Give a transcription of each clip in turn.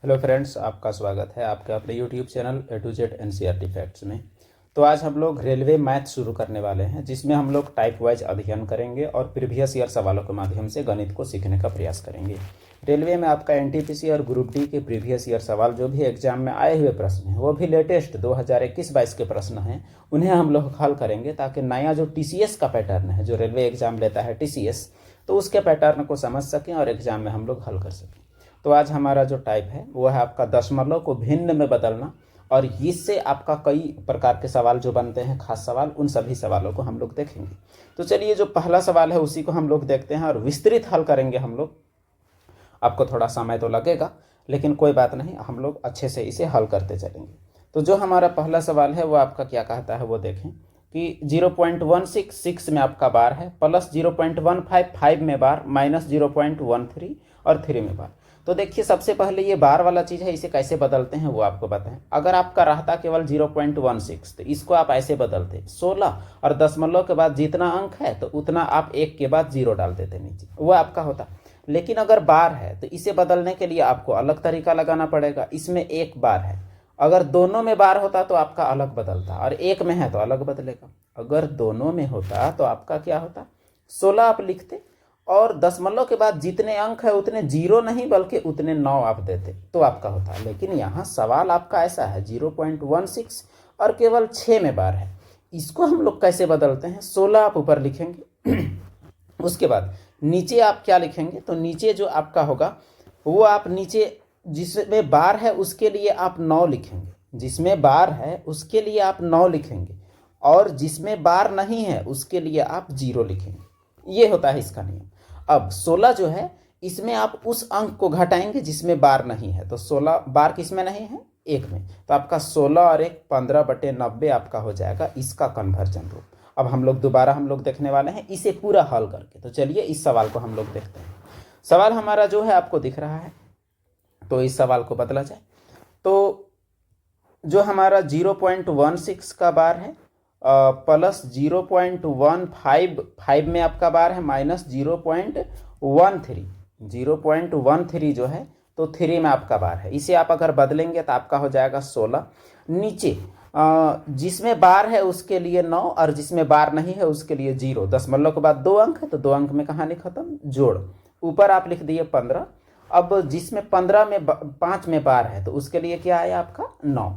Hello friends, आपका स्वागत है आपके अपने YouTube channel A to Z NCERT facts में। तो आज हम लोग रेलवे मैथ शुरू करने वाले हैं, जिसमें हम लोग टाइप वाइज अध्ययन करेंगे और प्रीवियस ईयर सवालों के माध्यम से गणित को सीखने का प्रयास करेंगे। रेलवे में आपका एनटीपीसी और ग्रुप डी के प्रीवियस ईयर सवाल जो भी एग्जाम में आए हुए प्रश्न हैं, वो भी लेटेस्ट 2021-22 के प्रश्न हैं, उन्हें हम लोग हल करेंगे ताकि नया जो टीसीएस का पैटर्न है, जो रेलवे एग्जाम लेता है टीसीएस, तो उसके पैटर्न को समझ सकें और एग्जाम में हम लोग हल कर सकें। तो आज हमारा जो टाइप है वो है आपका दशमलव को भिन्न में बदलना, और इससे आपका कई प्रकार के सवाल जो बनते हैं, खास सवाल, उन सभी सवालों को हम लोग देखेंगे। तो चलिए, जो पहला सवाल है उसी को हम लोग देखते हैं और विस्तृत हल करेंगे हम लोग। आपको थोड़ा समय तो लगेगा, लेकिन कोई बात नहीं, हम लोग अच्छे से इसे हल करते चलेंगे। तो जो हमारा पहला सवाल है वो आपका क्या कहता है वो देखें कि 0.166 में आपका बार है, प्लस 0.155 में बार, माइनस 0.13 और 3 में बार। तो देखिए, सबसे पहले ये बार वाला चीज़ है, इसे कैसे बदलते हैं वो आपको बताएं। अगर आपका रहता केवल 0.16, तो इसको आप ऐसे बदलते 16, और दशमलव के बाद जितना अंक है तो उतना आप एक के बाद 0 डाल देते नीचे, वो आपका होता। लेकिन अगर बार है तो इसे बदलने के लिए आपको अलग तरीका लगाना पड़ेगा। इसमें एक बार है, अगर दोनों में बार होता तो आपका अलग बदलता, और एक में है तो अलग बदलेगा। अगर दोनों में होता तो आपका क्या होता, 16 आप लिखते, और दशमलव के बाद जितने अंक है उतने 0 नहीं बल्कि उतने 9 आप देते, तो आपका होता। लेकिन यहाँ सवाल आपका ऐसा है 0.16 और केवल 6 में बार है। इसको हम लोग कैसे बदलते हैं, 16 आप ऊपर लिखेंगे उसके बाद नीचे आप क्या लिखेंगे, तो नीचे जो आपका होगा वो आप नीचे जिसमें बार है उसके लिए आप 9 लिखेंगे, जिसमें बार है उसके लिए आप 9 लिखेंगे, और जिसमें बार नहीं है उसके लिए आप 0 लिखेंगे। ये होता है इसका नियम। अब 16 जो है, इसमें आप उस अंक को घटाएंगे जिसमें बार नहीं है। तो 16 बार किसमें नहीं है, एक में, तो आपका 16 और 1 15/90 आपका हो जाएगा इसका कन्वर्जन रूप। अब हम लोग दोबारा देखने वाले हैं इसे पूरा हल करके। तो चलिए इस सवाल को हम लोग देखते हैं। सवाल हमारा जो है आपको दिख रहा है, तो इस सवाल को बदला जाए। तो जो हमारा 0.16 का बार है, प्लस 0.155 में आपका बार है, माइनस 0.13 जो है, तो 3 में आपका बार है। इसे आप अगर बदलेंगे तो आपका हो जाएगा 16। नीचे जिसमें बार है उसके लिए 9 और जिसमें बार नहीं है उसके लिए 0। दशमलव के बाद 2 अंक है तो 2 अंक में कहानी खत्म, जोड़। ऊपर आप लिख दिए 15। अब जिसमें 15 में 5 में बार है तो उसके लिए क्या आया आपका 9,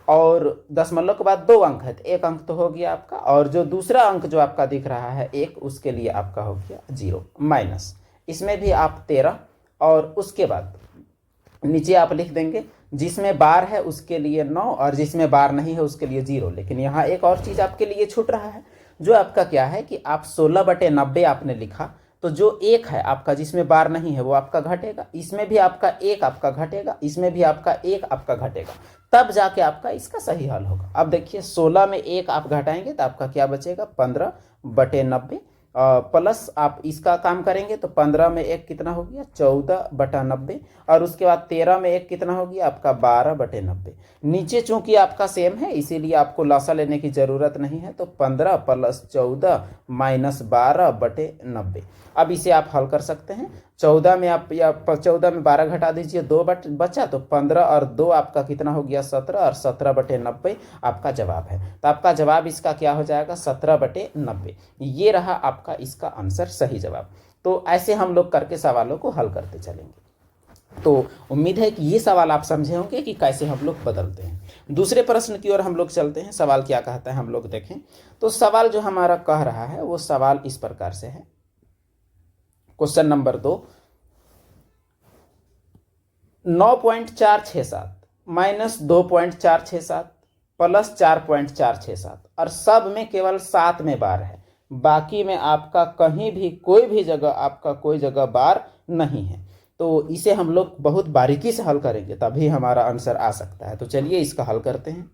और दशमलव के बाद 2 अंक है तो 1 अंक तो हो गया आपका, और जो दूसरा अंक जो आपका दिख रहा है 1, उसके लिए आपका हो गया 0, माइनस इसमें भी आप 13, और उसके बाद नीचे आप लिख देंगे जिसमें बार है उसके लिए 9 और जिसमें बार नहीं है उसके लिए 0। लेकिन यहाँ एक और चीज़ आपके लिए छूट रहा है, जो आपका क्या है कि आप 16/90 आपने लिखा, तो जो 1 है आपका जिसमें बार नहीं है वो आपका घटेगा, इसमें भी आपका 1 आपका घटेगा, इसमें भी आपका 1 आपका घटेगा, तब जाके आपका इसका सही हल होगा। अब देखिए 16 में 1 आप घटाएंगे तो आपका क्या बचेगा, 15/90, प्लस आप इसका काम करेंगे तो 15 में 1 कितना हो गया, 14/90, और उसके बाद 13 में 1 कितना हो गया आपका, 12/90। नीचे चूंकि आपका सेम है इसीलिए आपको लासा लेने की जरूरत नहीं है, तो 15 + 14 - 12/90। अब इसे आप हल कर सकते हैं। 14 में आप, या 14 में 12 घटा दीजिए, 2 बचा, तो 15 और 2 आपका कितना हो गया, 17, और 17/90 आपका जवाब है। तो आपका जवाब इसका क्या हो जाएगा, 17/90। ये रहा आपका इसका आंसर, सही जवाब। तो ऐसे हम लोग करके सवालों को हल करते चलेंगे। तो उम्मीद है कि ये सवाल आप समझे होंगे कि कैसे हम लोग बदलते हैं। दूसरे प्रश्न की ओर हम लोग चलते हैं। सवाल क्या कहता है हम लोग देखें। तो सवाल जो हमारा कह रहा है वो सवाल इस प्रकार से है। क्वेश्चन नंबर 2, 9.467 माइनस 2.467 प्लस 4.467, और सब में केवल 7 में बार है, बाकी में आपका कहीं भी कोई भी जगह आपका कोई जगह बार नहीं है। तो इसे हम लोग बहुत बारीकी से हल करेंगे तभी हमारा आंसर आ सकता है। तो चलिए इसका हल करते हैं।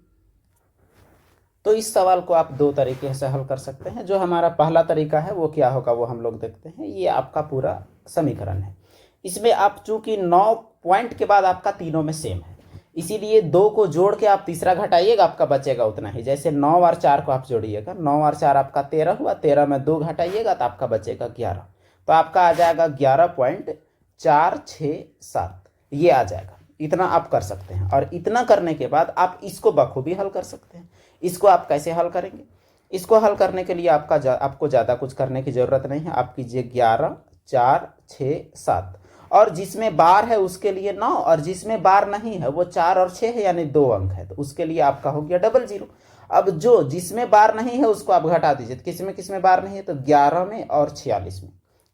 तो इस सवाल को आप 2 तरीके से हल कर सकते हैं। जो हमारा पहला तरीका है वो क्या होगा वो हम लोग देखते हैं। ये आपका पूरा समीकरण है। इसमें आप चूंकि 9 पॉइंट के बाद आपका तीनों में सेम है, इसीलिए 2 को जोड़ के आप तीसरा घटाइएगा, आपका बचेगा उतना ही। जैसे 9 और 4 को आप जोड़िएगा, 9 और 4 आपका 13 हुआ, 13 में 2 घटाइएगा तो आपका बचेगा 11। तो आपका आ जाएगा 11.467, ये आ जाएगा। इतना आप कर सकते हैं। और इतना करने के बाद आप इसको बखूबी हल कर सकते हैं। इसको आप कैसे हल करेंगे? इसको हल करने के लिए आपको ज़्यादा कुछ करने की ज़रूरत नहीं है। आप कीजिए 11, 4, 6, 7 और जिसमें बार है उसके लिए 9 और जिसमें बार नहीं है वो 4 और 6 है यानी 2 अंक है, तो उसके लिए आपका हो गया 00। अब जो जिसमें बार नहीं है उसको आप घटा दीजिए। किसमें बार नहीं है? तो 11 में और 46 में,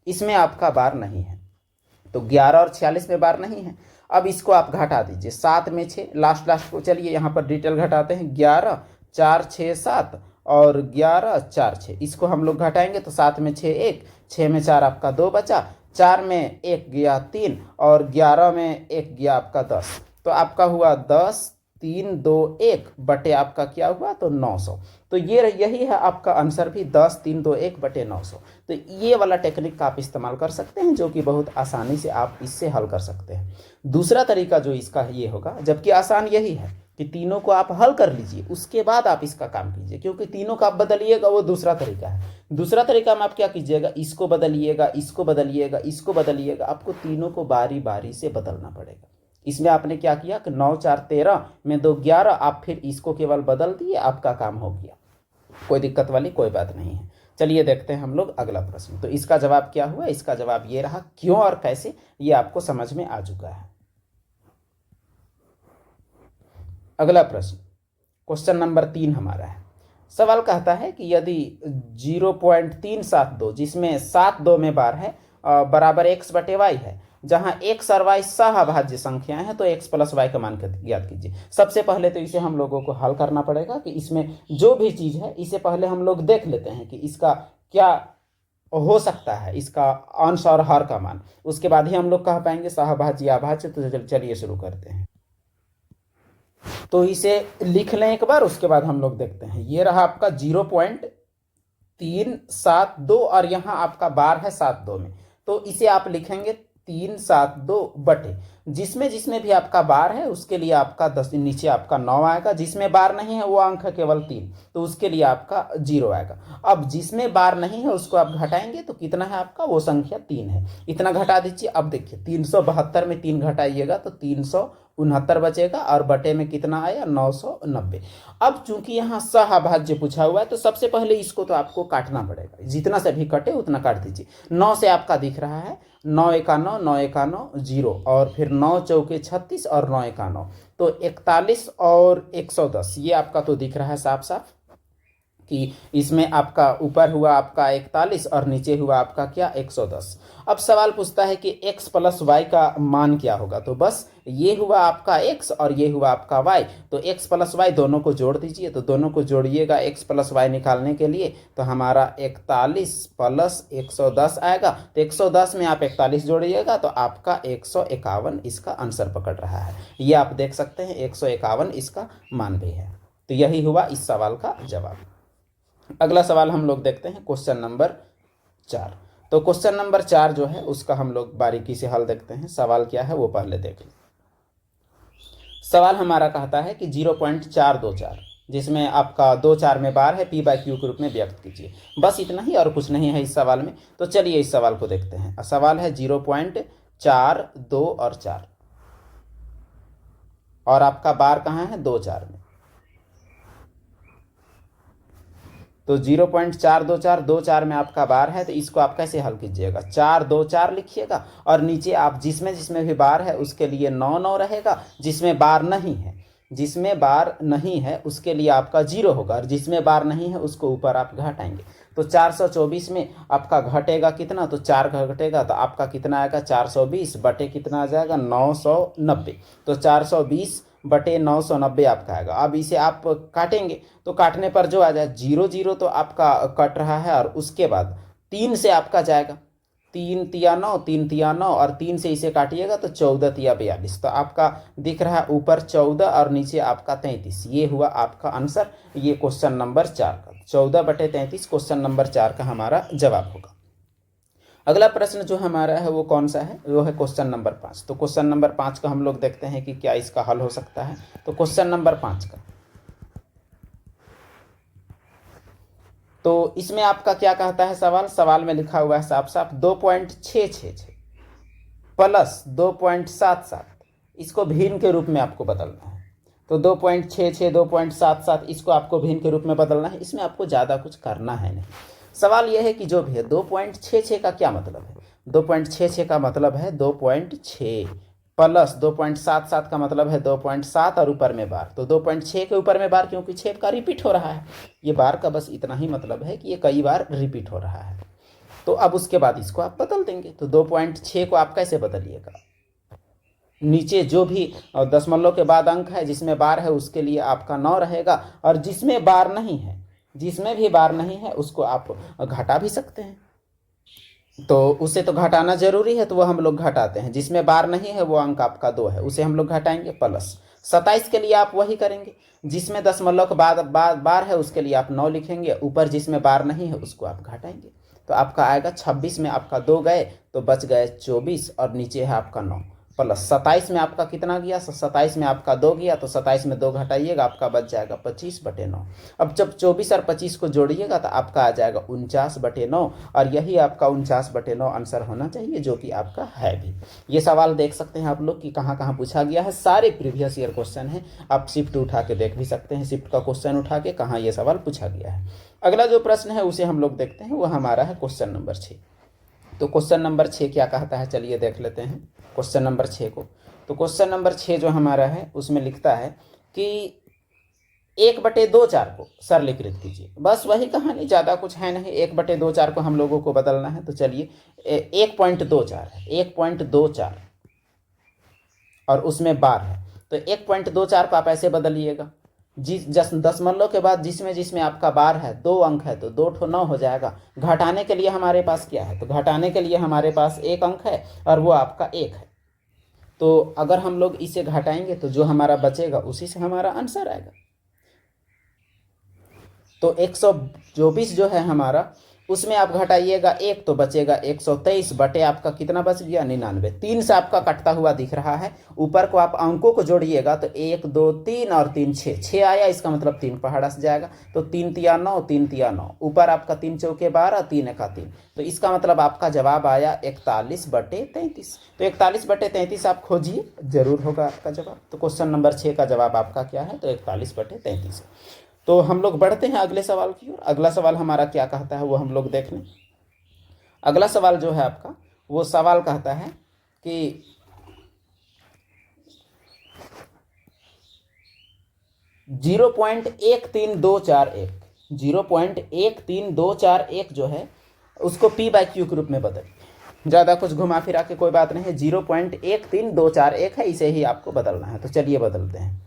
इसमें आपका बार नहीं है। तो 11 और 46 में बार नहीं है। अब इसको आप घटा दीजिए। 7 में 6, लास्ट को चलिए यहाँ पर डिटेल घटाते हैं। 11, 4, 6, 7 और 11, 4, 6, इसको हम लोग घटाएंगे तो 7 में 6 1, 6 में 4 आपका 2 बचा, 4 में 1 गया 3 और 11 में 1 गया आपका 10। तो आपका हुआ 10, 3, 2, 1 बटे आपका क्या हुआ? तो 900। तो यही है आपका आंसर भी, 10, 3, 2, 1 बटे 900। तो ये वाला टेक्निक का आप इस्तेमाल कर सकते हैं, जो कि बहुत आसानी से आप इससे हल कर सकते हैं। दूसरा तरीका जो इसका ये होगा, जबकि आसान यही है कि तीनों को आप हल कर लीजिए, उसके बाद आप इसका काम कीजिए, क्योंकि तीनों का आप बदलिएगा वो दूसरा तरीका है। दूसरा तरीका में आप क्या कीजिएगा? इसको बदलिएगा, इसको बदलिएगा, इसको बदलिएगा, आपको तीनों को बारी बारी से बदलना पड़ेगा। इसमें आपने क्या किया कि 9, 4, 13 में 2, 11, आप फिर इसको केवल बदल दिए, आपका काम हो गया। कोई दिक्कत वाली कोई बात नहीं है। चलिए देखते हैं हम लोग अगला प्रश्न। तो इसका जवाब क्या हुआ? इसका जवाब ये रहा। क्यों और कैसे, ये आपको समझ में आ चुका है। अगला प्रश्न, क्वेश्चन नंबर 3 हमारा है। सवाल कहता है कि यदि 0.372 जिसमें 7 2 में बार है बराबर x बटे y है, जहां x और y सहअभाज्य संख्याएं हैं, तो x प्लस y का मान ज्ञात कीजिए। सबसे पहले तो इसे हम लोगों को हल करना पड़ेगा कि इसमें जो भी चीज है इसे पहले हम लोग देख लेते हैं कि इसका क्या हो सकता है, इसका अंश और हर का मान। उसके बाद ही हम लोग कह पाएंगे सहअभाज्य या अभाज्य। तो चलिए शुरू करते हैं। तो इसे लिख लें एक बार, उसके बाद हम लोग देखते हैं। ये रहा आपका 0.372 और यहाँ आपका बार है 7 2 में, तो इसे आप लिखेंगे 372 बटे जिसमें भी आपका बार है उसके लिए आपका 10 नीचे आपका 9 आएगा। जिसमें बार नहीं है वो अंक है केवल 3, तो उसके लिए आपका 0 आएगा। अब जिसमें बार नहीं है उसको आप घटाएंगे तो कितना है आपका? वो संख्या 3 है। इतना घटा दीजिए। अब देखिए 372 में 3 घटाइएगा तो 369 बचेगा और बटे में कितना आया? 990। अब चूंकि यहाँ सहअभाज्य पूछा हुआ है तो सबसे पहले इसको तो आपको काटना पड़ेगा। जितना से भी कटे उतना काट दीजिए। 9 से आपका दिख रहा है 9 एका 9, 9 एका 9 0 और फिर 9 चौके 36 और 9 एका 9, तो 41 और 110 ये आपका तो दिख रहा है साफ साफ कि इसमें आपका ऊपर हुआ आपका 41 और नीचे हुआ आपका क्या? 110। अब सवाल पूछता है कि x प्लस वाई का मान क्या होगा? तो बस ये हुआ आपका x और ये हुआ आपका y, तो x प्लस वाई दोनों को जोड़ दीजिए। तो दोनों को जोड़िएगा x प्लस वाई निकालने के लिए, तो हमारा 41 प्लस 110 आएगा। तो 110 में आप 41 जोड़िएगा तो आपका 151 इसका आंसर पकड़ रहा है। ये आप देख सकते हैं 151 इसका मान भी है। तो यही हुआ इस सवाल का जवाब। अगला सवाल हम लोग देखते हैं, क्वेश्चन नंबर 4। तो क्वेश्चन नंबर 4 जो है उसका हम लोग बारीकी से हल देखते हैं। सवाल क्या है वो पहले देख लें। सवाल हमारा कहता है कि 0.424 जिसमें आपका 2 4 में बार है p/q के रूप में व्यक्त कीजिए। बस इतना ही और कुछ नहीं है इस सवाल में। तो चलिए इस सवाल को देखते हैं। सवाल है 0.4 2 और 4 और आपका बार कहाँ है? 2 4 में। तो 0.424 2 4 में आपका बार है, तो इसको आप कैसे हल कीजिएगा? 4 2 4 लिखिएगा और नीचे आप जिसमें भी बार है उसके लिए 9 9 रहेगा। जिसमें बार नहीं है उसके लिए आपका 0 होगा और जिसमें बार नहीं है उसको ऊपर आप घटाएंगे। तो 424 में आपका घटेगा कितना? तो 4 घटेगा तो आपका कितना आएगा? 420 बटे कितना आ जाएगा? 990। तो 420 बटे 990 आपका आएगा। अब इसे आप काटेंगे तो काटने पर जो आ जाए 0 0 तो आपका कट रहा है और उसके बाद 3 से आपका जाएगा। 3 तिया 9, 3 तिया 9 और 3 से इसे काटिएगा तो 14 तिया 42। तो आपका दिख रहा है ऊपर 14 और नीचे आपका 33। ये हुआ आपका आंसर। ये क्वेश्चन नंबर 4 का 14 बटे 33 क्वेश्चन नंबर 4 का हमारा जवाब होगा। अगला प्रश्न जो हमारा है वो कौन सा है? वो है क्वेश्चन नंबर 5। तो क्वेश्चन नंबर 5 का हम लोग देखते हैं कि क्या इसका हल हो सकता है। तो क्वेश्चन नंबर 5 का, तो इसमें आपका क्या कहता है सवाल में लिखा हुआ है साफ साफ 2.666 प्लस 2.77 इसको भिन्न के रूप में आपको बदलना है। तो 2.66, 2.77 इसको आपको भिन्न के रूप में बदलना है। इसमें आपको ज़्यादा कुछ करना है नहीं। सवाल यह है कि जो भी है 2.66 का क्या मतलब है। 2.66 का मतलब है 2.6 प्लस 2.77 का मतलब है 2.7 और ऊपर में बार। तो 2.6 के ऊपर में बार, क्योंकि 6 का रिपीट हो रहा है, ये बार का बस इतना ही मतलब है कि ये कई बार रिपीट हो रहा है। तो अब उसके बाद इसको आप बदल देंगे। तो 2.6 को आप कैसे बदलिएगा, नीचे जो भी दशमलव के बाद अंक है जिसमें बार है उसके लिए आपका 9 रहेगा, और जिसमें बार नहीं है, जिसमें भी बार नहीं है उसको आप घटा भी सकते हैं। तो उसे तो घटाना जरूरी है, तो वो हम लोग घटाते हैं। जिसमें बार नहीं है वो अंक आपका 2 है, उसे हम लोग घटाएंगे। प्लस 27 के लिए आप वही करेंगे, जिसमें दशमलव के बाद बार है उसके लिए आप 9 लिखेंगे, ऊपर जिसमें बार नहीं है उसको आप घटाएंगे। तो आपका आएगा 26 में आपका 2 गए तो बच गए 24, और नीचे है आपका 9, प्लस 27 में आपका कितना गया, 27 में आपका 2 गया, तो 27 में 2 घटाइएगा आपका बच जाएगा 25/9। अब जब 24 और 25 को जोड़िएगा तो आपका आ जाएगा 49/9, और यही आपका 49/9 आंसर होना चाहिए, जो कि आपका है भी। ये सवाल देख सकते हैं आप लोग कि कहाँ कहाँ पूछा गया है। सारे प्रीवियस ईयर क्वेश्चन हैं, आप शिफ्ट उठा के देख भी सकते हैं, शिफ्ट का क्वेश्चन उठा के कहाँ ये सवाल पूछा गया है। अगला जो प्रश्न है उसे हम लोग देखते हैं, वो हमारा है क्वेश्चन नंबर 6। तो क्वेश्चन नंबर 6 क्या कहता है, चलिए देख लेते हैं क्वेश्चन नंबर 6 को। तो क्वेश्चन नंबर 6 जो हमारा है उसमें लिखता है कि 1/2/4 को सरलीकृत कीजिए। बस वही कहानी, ज़्यादा कुछ है नहीं। 1/2/4 को हम लोगों को बदलना है। तो चलिए 1.24 है, 1.24 और उसमें बार है, तो 1.24 को आप ऐसे बदलिएगा, दशमलव के बाद जिसमें जिसमें आपका बार है 2 अंक है तो 2 ठो 9 हो जाएगा। घटाने के लिए हमारे पास क्या है, तो घटाने के लिए हमारे पास 1 अंक है और वो आपका 1 है। तो अगर हम लोग इसे घटाएंगे तो जो हमारा बचेगा उसी से हमारा आंसर आएगा। तो 124 जो है हमारा, उसमें आप घटाइएगा 1 तो बचेगा 123 बटे आपका कितना बच गया 99। 3 से आपका कटता हुआ दिख रहा है। ऊपर को आप अंकों को जोड़िएगा तो 1 2 3 और 3 6 आया, इसका मतलब 3 पहाड़ा से जाएगा। तो 3 तिया 9, 3 तिया 9, ऊपर आपका 3 चौके 12, 3 एका 3। तो इसका मतलब आपका जवाब आया 41/33। तो 41/33 आप खोजिए, जरूर होगा आपका जवाब। तो क्वेश्चन नंबर 6 का जवाब आपका क्या है, तो 41/33। तो हम लोग बढ़ते हैं अगले सवाल की ओर। अगला सवाल हमारा क्या कहता है वो हम लोग देख लें। अगला सवाल जो है आपका, वो सवाल कहता है कि 0.13241, 0.13241 जो है उसको P/Q के रूप में बदलिए। ज़्यादा कुछ घुमा फिरा के कोई बात नहीं है, 0.13241 है, इसे ही आपको बदलना है। तो चलिए बदलते हैं।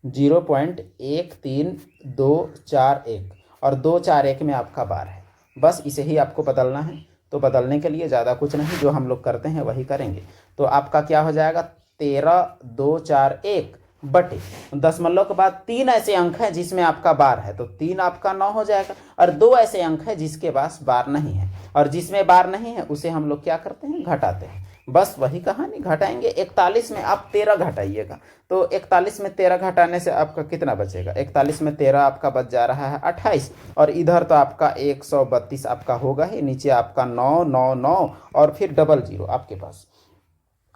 0.13241 और 241 में आपका बार है, बस इसे ही आपको बदलना है। तो बदलने के लिए ज़्यादा कुछ नहीं, जो हम लोग करते हैं वही करेंगे। तो आपका क्या हो जाएगा, 13,241 बटे दशमलव के बाद 3 ऐसे अंक हैं जिसमें आपका बार है, तो 3 आपका 9 हो जाएगा, और 2 ऐसे अंक हैं जिसके पास बार नहीं है, और जिसमें बार नहीं है उसे हम लोग क्या करते हैं, घटाते हैं। बस वही कहानी, घटाएंगे। 41 में आप 13 घटाइएगा, तो 41 में 13 घटाने से आपका कितना बचेगा, 41 में 13 आपका बच जा रहा है 28, और इधर तो आपका 132 आपका होगा ही, नीचे आपका 9 9 9 और फिर डबल 0 आपके पास।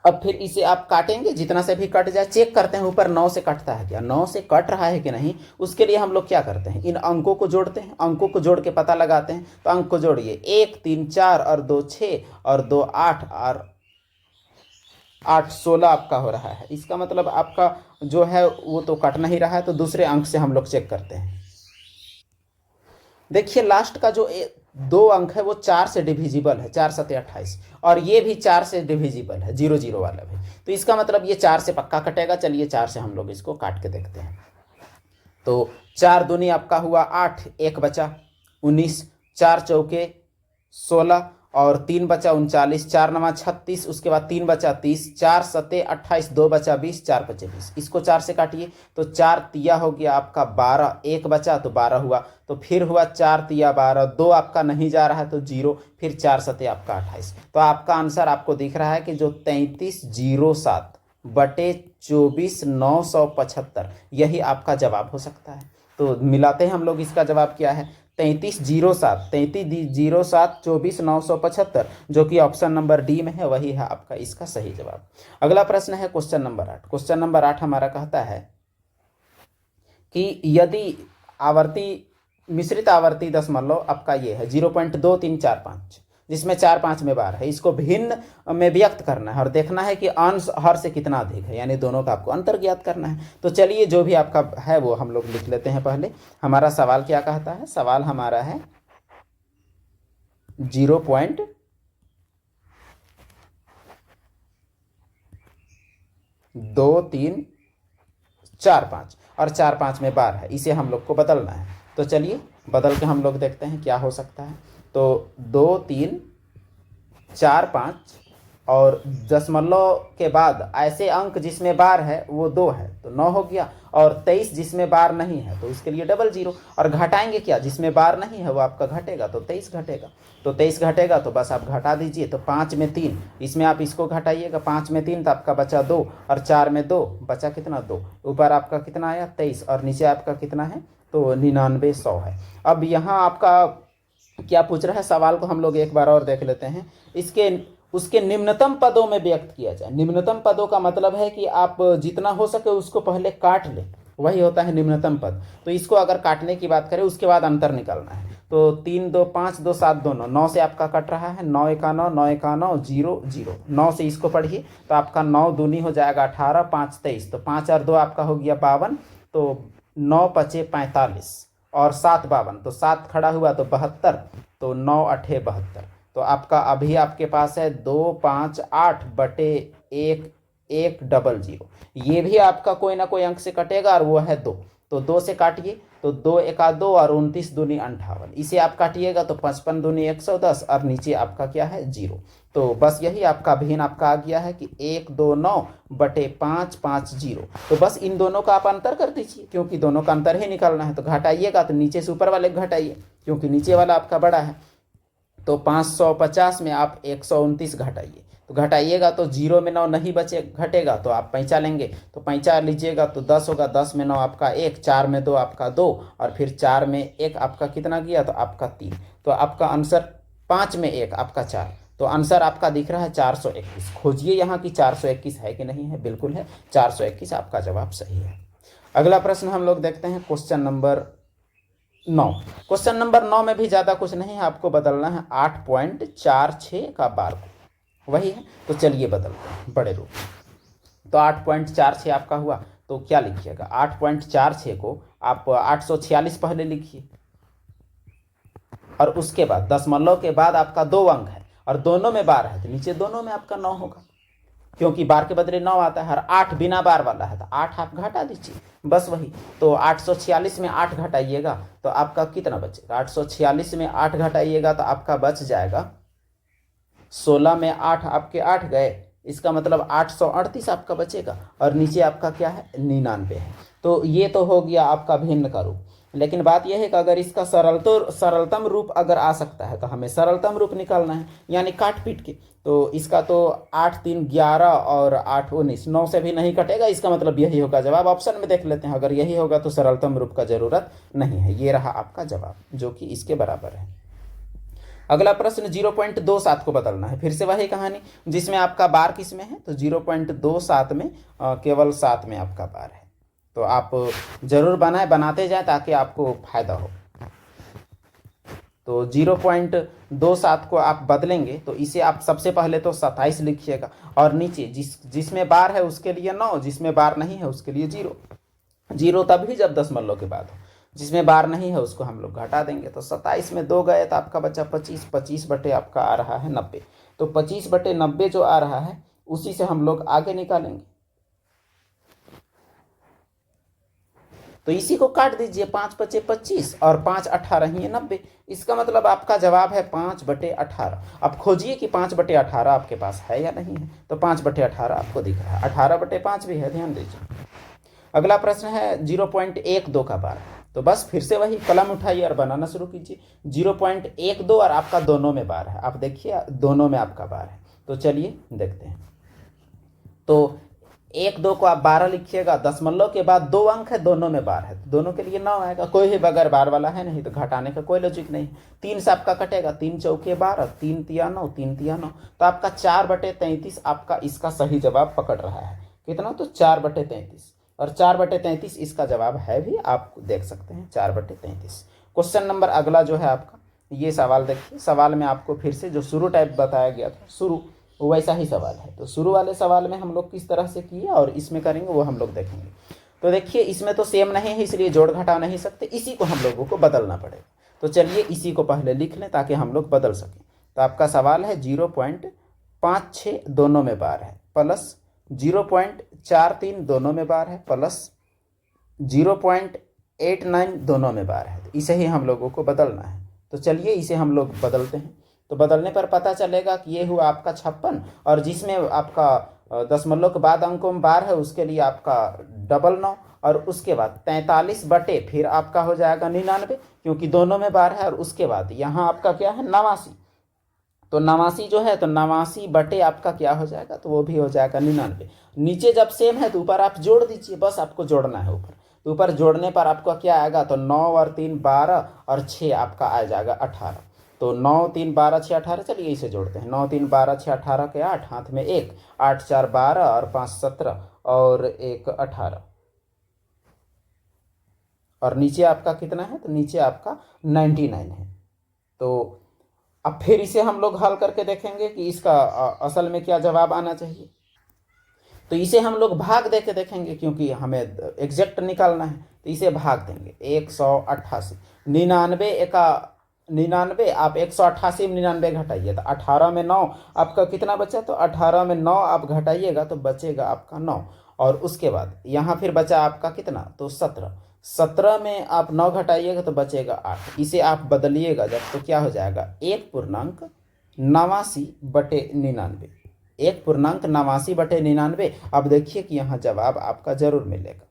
अब फिर इसे आप काटेंगे, जितना से भी कट जाए चेक करते हैं ऊपर 9 से कटता है क्या, 9 से कट रहा है कि नहीं। उसके लिए हम लोग क्या करते हैं, इन अंकों को जोड़ते हैं, अंकों को जोड़ के पता लगाते हैं। तो अंक को जोड़िए, 1 3 4 और 2 6 और 2 8 और 8 16 आपका हो रहा है। इसका मतलब आपका जो है वो तो कट नहीं रहा है। तो दूसरे अंक से हम लोग चेक करते हैं। देखिए लास्ट का जो 2 अंक है वो 4 से डिविजिबल है, 4 7 28, और ये भी 4 से डिविजिबल है, 0 0 वाला भी। तो इसका मतलब ये 4 से पक्का कटेगा। चलिए 4 से हम लोग इसको काट के देखते हैं। तो 4 दूनी आपका हुआ 8, 1 बचा 19, 4 चौके 16 और 3 बचा 39, 4 9 36, उसके बाद 3 बचा 30, 4 7 28, 2 बचा 20, 4 बचे 20। इसको 4 से काटिए, तो 4 तिया हो गया आपका 12, 1 बचा तो 12 हुआ, तो फिर हुआ 4 तिया 12, 2 आपका नहीं जा रहा है तो 0, फिर 4 7 आपका 28। तो आपका आंसर आपको दिख रहा है कि जो 3307 बटे 24,975, यही आपका जवाब हो सकता है। तो मिलाते हैं हम लोग, इसका जवाब क्या है, 3307 3307 24,975, जो कि ऑप्शन नंबर डी में है, वही है आपका इसका सही जवाब। अगला प्रश्न है क्वेश्चन नंबर 8। क्वेश्चन नंबर 8 हमारा कहता है कि यदि आवर्ती मिश्रित आवर्ती दशमलव आपका ये है 0.2345, जिसमें 4 5 में बार है, इसको भिन्न में व्यक्त करना है और देखना है कि अंश हर से कितना अधिक है, यानी दोनों का आपको अंतर ज्ञात करना है। तो चलिए जो भी आपका है वो हम लोग लिख लेते हैं। पहले हमारा सवाल क्या कहता है? सवाल हमारा है 0.2345 और 4 5 में बार है, इसे हम लोग को बदलना है। तो चलिए बदल के हम लोग देखते हैं क्या हो सकता है। तो 2 3 4 5 और दशमलव के बाद ऐसे अंक जिसमें बार है वो 2 है, तो 9 हो गया। और 23 जिसमें बार नहीं है तो इसके लिए डबल 0। और घटाएंगे क्या? जिसमें बार नहीं है वो आपका घटेगा, तो 23 घटेगा। तो 23 घटेगा तो बस आप घटा दीजिए। तो 5 में 3, इसमें आप इसको घटाइएगा। 5 में 3 तो आपका बचा 2, और 4 में 2 बचा कितना? 2। ऊपर आपका कितना आया? 23, और नीचे आपका कितना है? तो 9900 है। अब यहाँ आपका क्या पूछ रहा है? सवाल को हम लोग एक बार और देख लेते हैं। उसके निम्नतम पदों में व्यक्त किया जाए। निम्नतम पदों का मतलब है कि आप जितना हो सके उसको पहले काट लें, वही होता है निम्नतम पद। तो इसको अगर काटने की बात करें उसके बाद अंतर निकालना है। तो 3 2 5 2 7 2 9, 9 से आपका कट रहा है, 9 1 9 9 1 9 0 0, 9 से इसको पढ़िए तो आपका 9 दूनी हो जाएगा 18, 5 23, तो 5 और 2 आपका हो गया 52, तो 9 5 45 और 7 52, तो 7 खड़ा हुआ तो 72, तो 9 8 72। तो आपका अभी आपके पास है 2 5 8 बटे 1 1 0 0। ये भी आपका कोई ना कोई अंक से कटेगा और वो है 2, तो 2 से काटिए तो 2 1 2 और 29 दूनी 58। इसे आप काटिएगा तो 55 दूनी 110 और नीचे आपका क्या है? 0। तो बस यही आपका भिन्न आपका आ गया है कि 129 बटे 5 5 0। तो बस इन दोनों का आप अंतर कर दीजिए, क्योंकि दोनों का अंतर ही निकालना है। तो घटाइएगा तो नीचे से ऊपर वाले घटाइए, क्योंकि नीचे वाला आपका बड़ा है। तो 550 में आप 129 घटाइए, तो घटाइएगा तो 0 में 9 नहीं बचे घटेगा, तो आप पैंचा लेंगे, तो पैंचा लीजिएगा तो 10 होगा। 10 में 9 आपका 1, 4 में 2 आपका 2, और फिर 4 में 1 आपका कितना गया? तो आपका 3। तो आपका आंसर 5 में 1 आपका 4, तो आंसर आपका दिख रहा है 421। खोजिए यहाँ की 421 है कि नहीं है। बिल्कुल है, 421 आपका जवाब सही है। अगला प्रश्न हम लोग देखते हैं क्वेश्चन नंबर 9। क्वेश्चन नंबर 9 में भी ज़्यादा कुछ नहीं है, आपको बदलना है 8.46 का बार को, वही है। तो चलिए बदलते हैं बड़े रूप में। तो 8.46 आपका हुआ, तो क्या लिखिएगा? 8.46 को आप 846 पहले लिखिए, और उसके बाद दशमलव के बाद आपका 2 अंक है और दोनों में बार है, तो नीचे दोनों में आपका 9 होगा, क्योंकि बार के बदले 9 आता है। और 8 बिना बार वाला है तो 8 आप घटा दीजिए, बस वही। तो 846 में 8 घटाइएगा तो आपका कितना बचेगा? 846 में 8 घटाइएगा तो आपका बच जाएगा 16 में 8 आपके 8 गए, इसका मतलब 838 आपका बचेगा, और नीचे आपका क्या है? 99 है। तो ये तो हो गया आपका भिन्न का रूप। लेकिन बात यह है कि अगर इसका सरलतम रूप अगर आ सकता है तो हमें सरलतम रूप निकालना है, यानी काट पीट के। तो इसका तो 8 3 11 और 8 19, 9 से भी नहीं कटेगा, इसका मतलब यही होगा जवाब। ऑप्शन में देख लेते हैं, अगर यही होगा तो सरलतम रूप का जरूरत नहीं है। ये रहा आपका जवाब, जो कि इसके बराबर है। अगला प्रश्न 0.27 को बदलना है। फिर से वही कहानी, जिसमें आपका बार किस में है? तो 0.27 में केवल 7 में आपका बार है। तो आप जरूर बनाते जाए ताकि आपको फायदा हो। तो 0.27 को आप बदलेंगे तो इसे आप सबसे पहले तो 27 लिखिएगा, और नीचे जिसमें बार है उसके लिए 9, जिसमें बार नहीं है उसके लिए 0। 0 तभी जब दशमलव के बाद हो, जिसमें बार नहीं है उसको हम लोग घटा देंगे। तो 27 में 2 गए तो आपका बचा 25, 25 बटे आपका आ रहा है 90। तो 25 बटे 90 जो आ रहा है उसी से हम लोग आगे निकालेंगे। तो इसी को काट दीजिए, 5 बचे 25 और 5 18 ही है 90। इसका मतलब आपका जवाब है 5 बटे 18। अब खोजिए कि 5 बटे 18 आपके पास है या नहीं है। तो 5 बटे 18 आपको दिख रहा है, 18 बटे 5 भी है, ध्यान दीजिए। अगला प्रश्न है 0.12 का बार। तो बस फिर से वही कलम उठाइए और बनाना शुरू कीजिए। 0.12 और आपका दोनों में बार है, आप देखिए दोनों में आपका बार है। तो चलिए देखते हैं। तो 1 2 को आप 12 लिखिएगा, दशमलव के बाद 2 अंक है, दोनों में बार है, तो दोनों के लिए 9 आएगा। कोई भी बगैर बार वाला है नहीं, तो घटाने का कोई लॉजिक नहीं। 3 से आपका कटेगा, 3 चौके 12, 3 तिया 9, 3 तिया 9, तो आपका 4/33 आपका इसका सही जवाब पकड़ रहा है। कितना? तो 4/33, और 4/33 इसका जवाब है भी, आप देख सकते हैं 4/33। क्वेश्चन नंबर अगला जो है आपका, ये सवाल देखिए। सवाल में आपको फिर से जो शुरू टाइप बताया गया था, शुरू, वैसा ही सवाल है। तो शुरू वाले सवाल में हम लोग किस तरह से किए और इसमें करेंगे वो हम लोग देखेंगे। तो देखिए इसमें तो सेम नहीं है, इसलिए जोड़ घटा नहीं सकते, इसी को हम लोगों को बदलना पड़ेगा। तो चलिए इसी को पहले लिख लें ताकि हम लोग बदल सकें। तो आपका सवाल है 0.56 दोनों में बार है, प्लस 0.43 दोनों में बार है, प्लस 0.89 दोनों में बार है। तो इसे ही हम लोगों को बदलना है। तो चलिए इसे हम लोग बदलते हैं। तो बदलने पर पता चलेगा कि ये हुआ आपका 56, और जिसमें आपका दशमलव के बाद अंकों में बार है उसके लिए आपका 9, और उसके बाद 43 बटे फिर आपका हो जाएगा 99, क्योंकि दोनों में बार है। और उसके बाद यहाँ आपका क्या है 89, तो 89 जो है, तो 89 बटे आपका क्या हो जाएगा, तो वो भी हो जाएगा 99। नीचे जब सेम है तो ऊपर आप जोड़ दीजिए, बस आपको जोड़ना है ऊपर। तो ऊपर जोड़ने पर आपका क्या आएगा, तो 9 और 3 12 और 6 आपका आ जाएगा 18। तो 9 3 12 6 18, चलिए इसे जोड़ते हैं। 9 3 12 6 18 के 8, हाथ में 1, 8 4 12 और 5 17 और 1 18, और नीचे आपका कितना है, तो नीचे आपका 99 है। तो अब फिर इसे हम लोग हल करके देखेंगे कि इसका असल में क्या जवाब आना चाहिए। तो इसे हम लोग भाग दे के देखेंगे, क्योंकि हमें एग्जैक्ट निकालना है। तो इसे भाग देंगे 188, 99 एका 99, आप 188 में 99 घटाइए, तो 18 में 9 आपका कितना बचा, तो 18 में 9 आप घटाइएगा तो बचेगा आपका 9, और उसके बाद यहाँ फिर बचा आपका कितना, तो 17, 17 में आप 9 घटाइएगा तो बचेगा 8। इसे आप बदलिएगा जब, तो क्या हो जाएगा 1.89/99, 1.89/99। अब देखिए कि यहाँ जवाब आपका जरूर मिलेगा।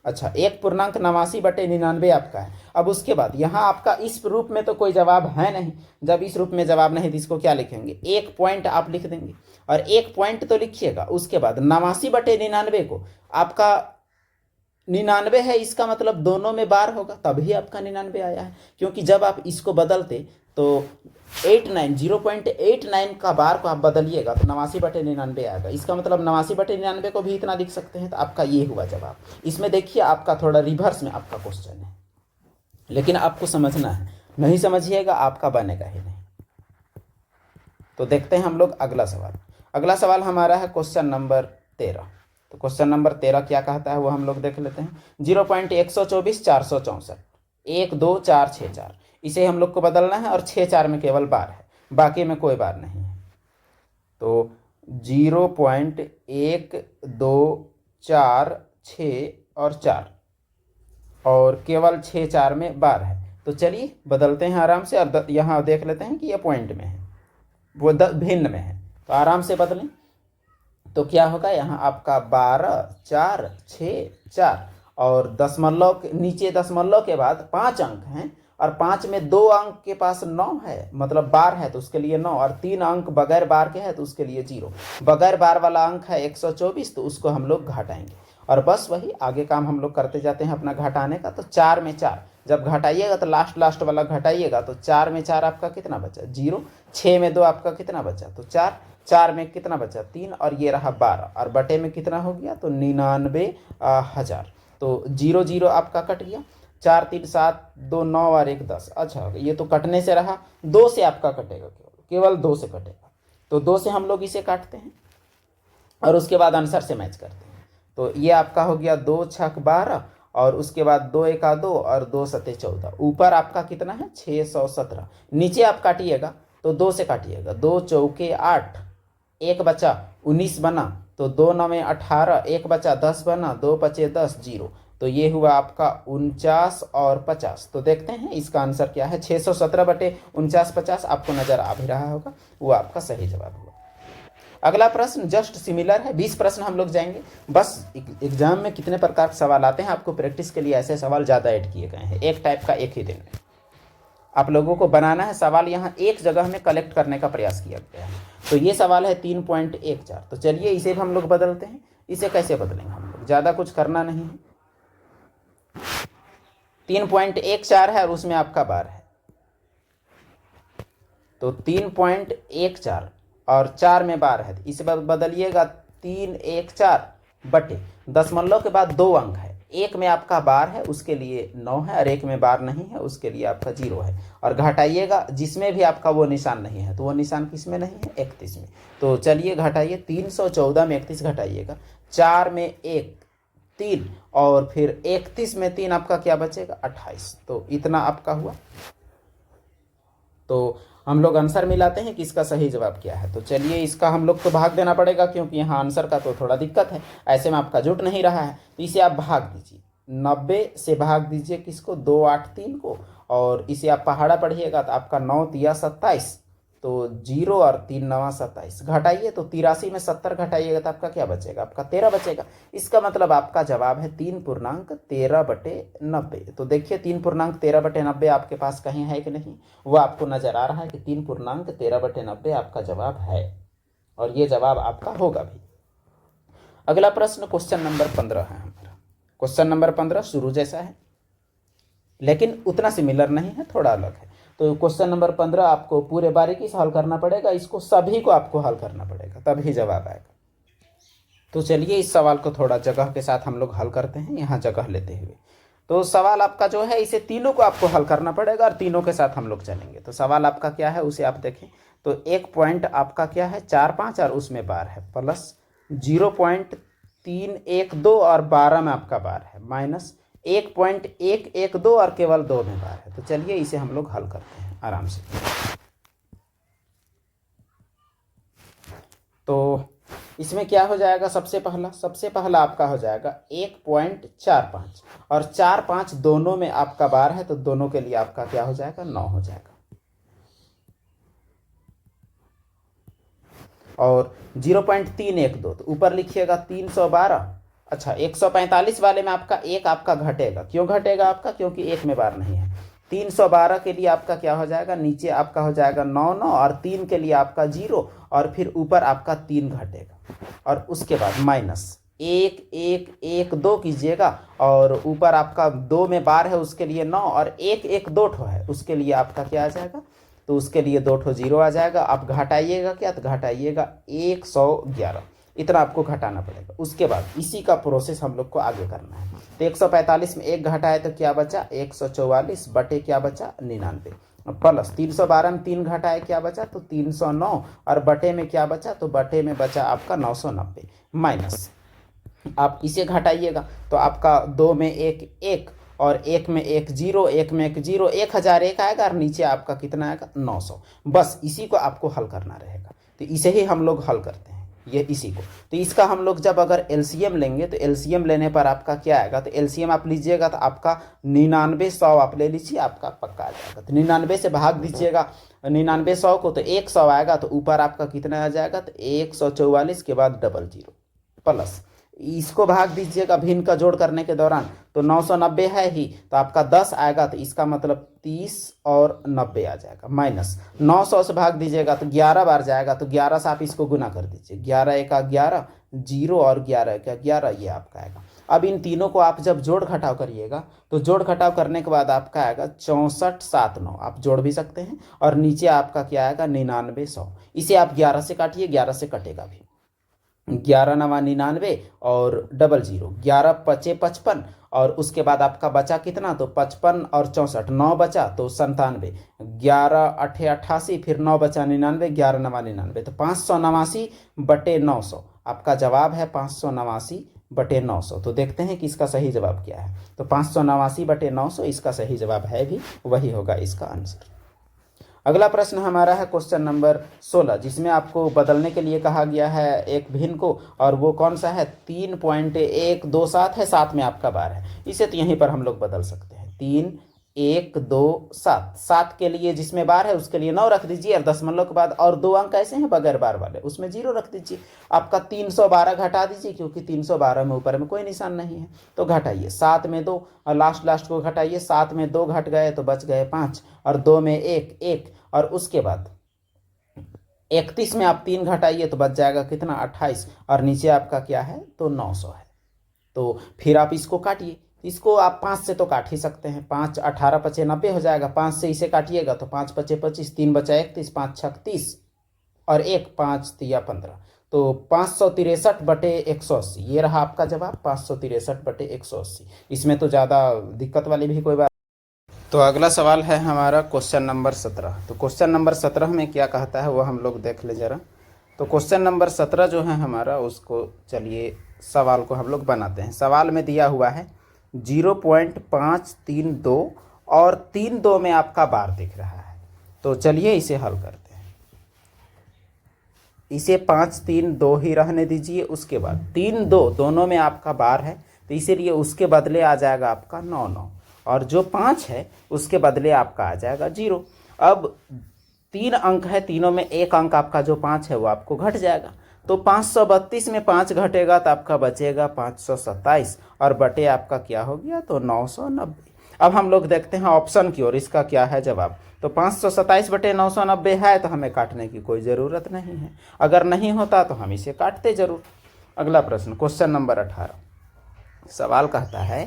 अच्छा, 1.89/99 आपका है। अब उसके बाद यहाँ आपका इस रूप में तो कोई जवाब है नहीं। जब इस रूप में जवाब नहीं तो इसको क्या लिखेंगे, 1 पॉइंट आप लिख देंगे, और 1 पॉइंट तो लिखिएगा। उसके बाद 89/99 को आपका 99 है, इसका मतलब दोनों में बार होगा, तभी आपका 99 आया है। क्योंकि जब आप इसको बदलते तो 0.89 का बार को आप बदलिएगा तो 89/99 आएगा। इसका मतलब 89/99 को भी इतना लिख सकते हैं। तो आपका ये हुआ जवाब। इसमें देखिए आपका थोड़ा रिवर्स में आपका क्वेश्चन है, लेकिन आपको समझना है, नहीं समझिएगा आपका बनेगा ही नहीं। तो देखते हैं हम लोग अगला सवाल। अगला सवाल हमारा है क्वेश्चन नंबर 13। तो क्वेश्चन नंबर 13 क्या कहता है वो हम लोग देख लेते हैं। 0.124 464 1 2 4 6 4, इसे हम लोग को बदलना है, और 6 4 में केवल बार है, बाकी में कोई बार नहीं है। तो 0.124 6 और 4, और केवल 6 4 में बार है। तो चलिए बदलते हैं आराम से, और यहाँ देख लेते हैं कि ये पॉइंट में है, वो भिन्न में है। तो आराम से बदलें तो क्या होगा, यहाँ आपका 12 4 6 4, और दशमलव नीचे दशमलव के बाद 5 अंक हैं, और 5 में 2 अंक के पास 9 है, मतलब बार है तो उसके लिए 9, और 3 अंक बगैर बार के है तो उसके लिए 0। बगैर बार वाला अंक है 124, तो उसको हम लोग घटाएंगे, और बस वही आगे काम हम लोग करते जाते हैं अपना घटाने का। तो 4 में 4 जब घटाइएगा तो लास्ट वाला घटाइएगा, तो 4 में 4 आपका कितना बचा, 0। 6 में 2 आपका कितना बचा, तो 4। 4 में कितना बचा, 3, और ये रहा 12, और बटे में कितना हो गया, तो 99,000। तो 0 0 आपका कट गया। 4 3 7 2 9 और 1 10। अच्छा, ये तो कटने से रहा, 2 से आपका कटेगा, केवल 2 से कटेगा। तो 2 से हम लोग इसे काटते हैं, और उसके बाद आंसर से मैच करते हैं। तो ये आपका हो गया 2 6 12, और उसके बाद 2 1 2 और 2 7 14। ऊपर आपका कितना है 617। नीचे आप काटिएगा तो 2 से काटिएगा, 2 चौके 8, 1 बचा 19 बना, तो 2 9 में 18, 1 बचा 10 बना, 2 5 10 0। तो ये हुआ आपका 49 और 50। तो देखते हैं इसका आंसर क्या है। 617 बटे 49 50 आपको नजर आ भी रहा होगा, वो आपका सही जवाब हुआ। अगला प्रश्न जस्ट सिमिलर है, 20 प्रश्न हम लोग जाएंगे। बस एग्जाम में कितने प्रकार के सवाल आते हैं, आपको प्रैक्टिस के लिए ऐसे सवाल ज़्यादा ऐड किए गए हैं, एक टाइप का एक ही दिन में आप लोगों को बनाना है। सवाल यहाँ एक जगह में कलेक्ट करने का प्रयास किया गया है। तो ये सवाल है 3.14। तो चलिए इसे भी हम लोग बदलते हैं। इसे कैसे बदलेंगे हम लोग, ज़्यादा कुछ करना नहीं है। 3.14 है और उसमें आपका बार है, तो 3.14 और 4 में बार है, इसे बदलिएगा 314 बटे, दशमलव के बाद 2 अंक है, एक में आपका बार है उसके लिए 9 है और एक में बार नहीं है उसके लिए आपका 0 है। और घटाइएगा जिसमें भी आपका वो निशान नहीं है, तो वो निशान किस में नहीं है, 31 में। तो चलिए घटाइए, 314 में 31 घटाइएगा, 4 में 1 3 और फिर 31 में 3 आपका क्या बचेगा, 28। तो इतना आपका हुआ। तो हम लोग आंसर मिलाते हैं कि इसका सही जवाब क्या है। तो चलिए इसका हम लोग को भाग देना पड़ेगा, क्योंकि यहाँ आंसर का तो थोड़ा दिक्कत है, ऐसे में आपका जुट नहीं रहा है, तो इसे आप भाग दीजिए, 90 से भाग दीजिए किसको, 283 को, और इसे आप पहाड़ा पढ़िएगा तो आपका 9 तिया 27, तो 0 और 3 9 27, घटाइए तो 83 में 70 घटाइएगा तो आपका क्या बचेगा, आपका 13 बचेगा। इसका मतलब आपका जवाब है 3.13/90। तो देखिए 3.13/90 आपके पास कहीं है कि नहीं, वो आपको नजर आ रहा है कि 3.13/90 आपका जवाब है, और ये जवाब आपका होगा भी। अगला प्रश्न क्वेश्चन नंबर 15 है हमारा। क्वेश्चन नंबर 15 शुरू जैसा है लेकिन उतना सिमिलर नहीं है, थोड़ा अलग है। तो क्वेश्चन नंबर 15 आपको पूरे बारीकी से हल करना पड़ेगा, इसको सभी को आपको हल करना पड़ेगा तभी जवाब आएगा। तो चलिए इस सवाल को थोड़ा जगह के साथ हम लोग हल करते हैं, यहाँ जगह लेते हुए। तो सवाल आपका जो है इसे तीनों को आपको हल करना पड़ेगा और तीनों के साथ हम लोग चलेंगे। तो सवाल आपका क्या है उसे आप देखें। तो एक पॉइंट आपका क्या है 4 5 और उसमें बार है, प्लस 0.312 और 12 में आपका बार है, माइनस 1.112 और केवल 2 में बार है। तो चलिए इसे हम लोग हल करते हैं आराम से। तो इसमें क्या हो जाएगा, सबसे पहला आपका हो जाएगा 1.45 और 4 5 दोनों में आपका बार है, तो दोनों के लिए आपका क्या हो जाएगा, 9 हो जाएगा। और 0.312 तो ऊपर लिखिएगा 312। अच्छा 145 वाले में आपका एक आपका घटेगा, क्यों घटेगा आपका, क्योंकि एक में बार नहीं है। 312 के लिए आपका क्या हो जाएगा, नीचे आपका हो जाएगा 9 9 और 3 के लिए आपका 0 और फिर ऊपर आपका 3 घटेगा, और उसके बाद माइनस 1 1 1 2 कीजिएगा, और ऊपर आपका 2 में बार है उसके लिए 9 और 1 1 2 ठो है उसके लिए आपका क्या आ जाएगा, तो उसके लिए 2 ठो 0 आ जाएगा। आप घटाइएगा क्या, तो घटाइएगा 111, इतना आपको घटाना पड़ेगा। उसके बाद इसी का प्रोसेस हम लोग को आगे करना है। तो 145 में 1 घटाए तो क्या बचा, 144 बटे क्या बचा 99, प्लस 312 में 3 घटाए क्या बचा, तो 309 और बटे में क्या बचा, तो बटे में बचा आपका 990, माइनस आप इसे घटाइएगा तो आपका 2 में 1 1 और 1 में 1 0, 1 में 1 0, 1001 आएगा और नीचे आपका कितना आएगा 900। बस इसी को आपको हल करना रहेगा। तो इसे ही हम लोग हल करते हैं, ये इसी को। तो इसका हम लोग जब अगर एलसीएम लेंगे तो एलसीएम लेने पर आपका क्या आएगा, तो एलसीएम आप लीजिएगा तो आपका 99 आप ले लीजिए, आपका पक्का आ जाएगा। तो 99 से भाग दीजिएगा 99 को, तो 100 आएगा, तो ऊपर आपका कितना आ जाएगा, तो 144 के बाद 00 प्लस इसको भाग दीजिएगा भिन्न का जोड़ करने के दौरान, तो 990 है ही, तो आपका 10 आएगा, तो इसका मतलब 30 और 90 आ जाएगा, माइनस 900 से भाग दीजिएगा तो 11 बार जाएगा, तो 11 से आप इसको गुना कर दीजिए, 11 1 11 0 और 11 1 11, ये आपका आएगा। अब इन तीनों को आप जब जोड़ घटाव करिएगा तो जोड़ घटाव करने के बाद आपका आएगा 6479, आप जोड़ भी सकते हैं, और नीचे आपका क्या आएगा 9900। इसे आप 11 से काटिए, 11 से कटेगा भी, 11 9 99 और 00, 11 5 55 और उसके बाद आपका बचा कितना, तो 55 और 64, 9 बचा तो 97, 11 8 88 फिर 9 बचा 99, 11 9 99, तो 589 बटे 900 आपका जवाब है, 589 बटे 900। तो देखते हैं कि इसका सही जवाब क्या है। तो 589 बटे 900 इसका सही जवाब है भी, वही होगा इसका आंसर। अगला प्रश्न हमारा है क्वेश्चन नंबर 16, जिसमें आपको बदलने के लिए कहा गया है एक भिन्न को, और वो कौन सा है, 3.127 है, 7 में आपका बार है। इसे तो यहीं पर हम लोग बदल सकते हैं, 3.127, 7 के लिए जिसमें बार है उसके लिए 9 रख दीजिए, और दशमलव के बाद और 2 अंक ऐसे हैं बगैर बार वाले, उसमें 0 रख दीजिए। आपका 312 घटा दीजिए, क्योंकि 312 में ऊपर में कोई निशान नहीं है, तो घटाइए 7 में 2 और लास्ट को घटाइए, 7 में 2 घट गए तो बच गए 5 और 2 में 1 1, और उसके बाद 31 में आप 3 घटाइए तो बच जाएगा कितना 28, और नीचे आपका क्या है तो 900 है। तो फिर आप इसको काटिए, इसको आप 5 से तो काट ही सकते हैं, 5 18 पचे 90 हो जाएगा, 5 से इसे काटिएगा तो 5 पचे 25, 3 बचा 31, 5 छक 30 और 1 5 तिया 15, तो 563/180, ये रहा आपका जवाब 563/180। इसमें तो ज़्यादा दिक्कत वाली भी कोई बात। तो अगला सवाल है हमारा क्वेश्चन नंबर 17। तो क्वेश्चन नंबर 17 में क्या कहता है वो हम लोग देख ले ज़रा। तो क्वेश्चन नंबर 17 जो है हमारा, उसको चलिए सवाल को हम लोग बनाते हैं। सवाल में दिया हुआ है 0.532 और 32 में आपका बार दिख रहा है। तो चलिए इसे हल करते हैं। इसे 532 ही रहने दीजिए, उसके बाद 32 दोनों में आपका बार है, तो इसीलिए उसके बदले आ जाएगा आपका 9, और जो 5 है उसके बदले आपका आ जाएगा 0। अब 3 अंक है, तीनों में एक अंक आपका जो 5 है वो आपको घट जाएगा, तो 532 में 5 घटेगा तो आपका बचेगा 527, और बटे आपका क्या हो गया तो 990। अब हम लोग देखते हैं ऑप्शन की ओर, इसका क्या है जवाब। तो 527/990 है, तो हमें काटने की कोई ज़रूरत नहीं है, अगर नहीं होता तो हम इसे काटते ज़रूर। अगला प्रश्न क्वेश्चन नंबर 18। सवाल कहता है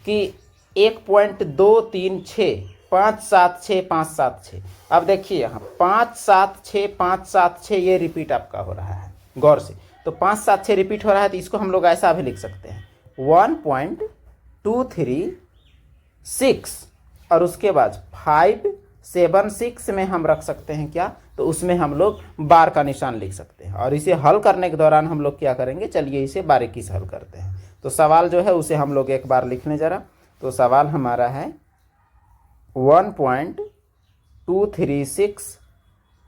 कि 1.236 576 अब देखिए यहाँ 576 ये रिपीट आपका हो रहा है, गौर से। तो 576 रिपीट हो रहा है, तो इसको हम लोग ऐसा भी लिख सकते हैं 1.236, और उसके बाद 576 में हम रख सकते हैं क्या, तो उसमें हम लोग बार का निशान लिख सकते हैं, और इसे हल करने के दौरान हम लोग क्या करेंगे, चलिए इसे बारीकी से हल करते हैं। तो सवाल जो है उसे हम लोग एक बार लिख लें ज़रा। तो सवाल हमारा है 1.236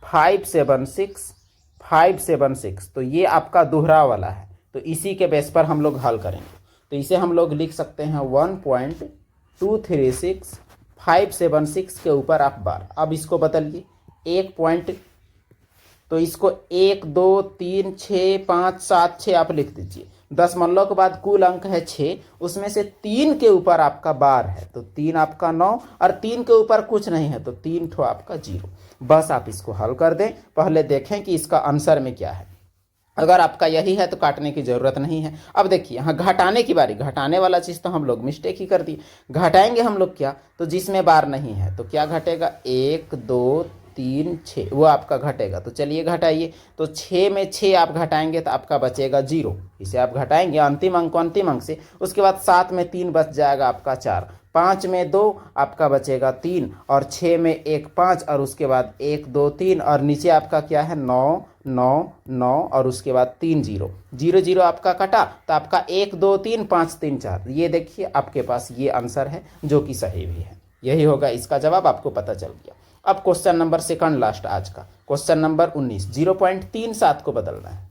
576, तो ये आपका दोहरा वाला है, तो इसी के बेस पर हम लोग हल करेंगे। तो इसे हम लोग लिख सकते हैं 1.236 576 के ऊपर आप बार। अब इसको बदलिए 1 पॉइंट, तो इसको 1 2 3 6 5 7 6 आप लिख दीजिए। 10 मल्लों के बाद कुल अंक है 6, उसमें से 3 के ऊपर आपका बार है, तो 3 आपका 9, और 3 के ऊपर कुछ नहीं है, तो 3 ठो आपका 0। बस आप इसको हल कर दें, पहले देखें कि इसका आंसर में क्या है। अगर आपका यही है तो काटने की ज़रूरत नहीं है। अब देखिए यहाँ घटाने की बारी, घटाने वाला चीज़ तो हम लोग मिस्टेक ही कर दी। घटाएंगे हम लोग क्या, तो जिसमें बार नहीं है तो क्या घटेगा 1 2 3 6, वो आपका घटेगा। तो चलिए घटाइए, तो 6 में 6 आप घटाएंगे तो आपका बचेगा 0, इसे आप घटाएंगे अंतिम अंक से। उसके बाद 7 में 3 बच जाएगा आपका 4, 5 में 2 आपका बचेगा 3, और 6 में 1 5, और उसके बाद 1 2 3, और नीचे आपका क्या है 9 9 9, और उसके बाद 3 0 0 0 आपका कटा, तो आपका 1 2 3 5 3 4, ये देखिए आपके पास ये आंसर है जो कि सही भी है। यही होगा इसका जवाब, आपको पता चल गया। अब क्वेश्चन नंबर सेकंड लास्ट आज का, क्वेश्चन नंबर 19। 0.37 को बदलना है,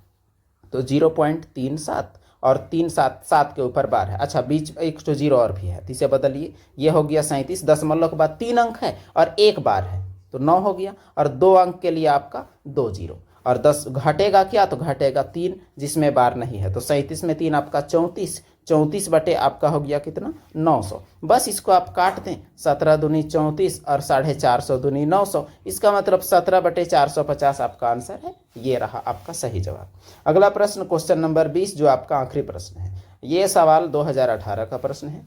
तो 0.37 और 377 के ऊपर बार है। अच्छा, बीच एक तो 0 और भी है, तो इसे बदलिए, ये हो गया 37। 10 मल्लों के बाद 3 अंक है और 1 बार है, तो 9 हो गया, और 2 अंक के लिए आपका 2 0, और 10 घटेगा क्या, तो घटेगा 3 जिसमें बार नहीं है, तो 37 में 3 आपका 34, 34 बटे आपका हो गया कितना 900। बस इसको आप काट दें, 17 दूनी 34 और 450 दूनी 900, इसका मतलब 17/450 आपका आंसर है। ये रहा आपका सही जवाब। अगला प्रश्न क्वेश्चन नंबर 20, जो आपका आखिरी प्रश्न है। ये सवाल 2018 का प्रश्न है।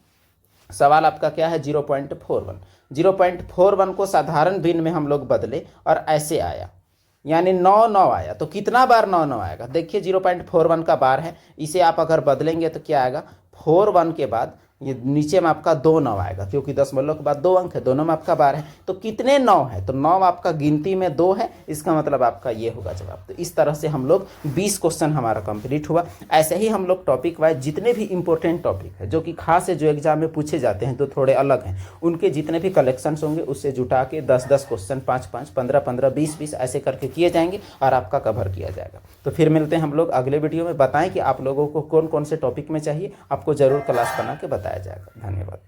सवाल आपका क्या है 0.41। 0.41 को साधारण भिन्न में हम लोग बदले और ऐसे आया, यानी 9 9 आया, तो कितना बार 9 9 आएगा। देखिए 0.41 का बार है, इसे आप अगर बदलेंगे तो क्या आएगा 41 के बाद ये नीचे में आपका 2 9 आएगा, क्योंकि 10 मल्लों के बाद 2 अंक है, दोनों में आपका बार है, तो कितने 9 है, तो 9 आपका गिनती में 2 है, इसका मतलब आपका ये होगा जवाब। तो इस तरह से हम लोग 20 क्वेश्चन हमारा कंप्लीट हुआ। ऐसे ही हम लोग टॉपिक वाइज जितने भी इंपॉर्टेंट टॉपिक है जो कि खास है, जो एग्जाम में पूछे जाते हैं तो थोड़े अलग हैं, उनके जितने भी कलेक्शंस होंगे उससे जुटा के 10-10 क्वेश्चन 5-5 15-15 20-20 ऐसे करके किए जाएंगे और आपका कवर किया जाएगा। तो फिर मिलते हैं हम लोग अगले वीडियो में। बताएं कि आप लोगों को कौन कौन से टॉपिक में चाहिए, आपको जरूर क्लास बना के बताया जाएगा। धन्यवाद।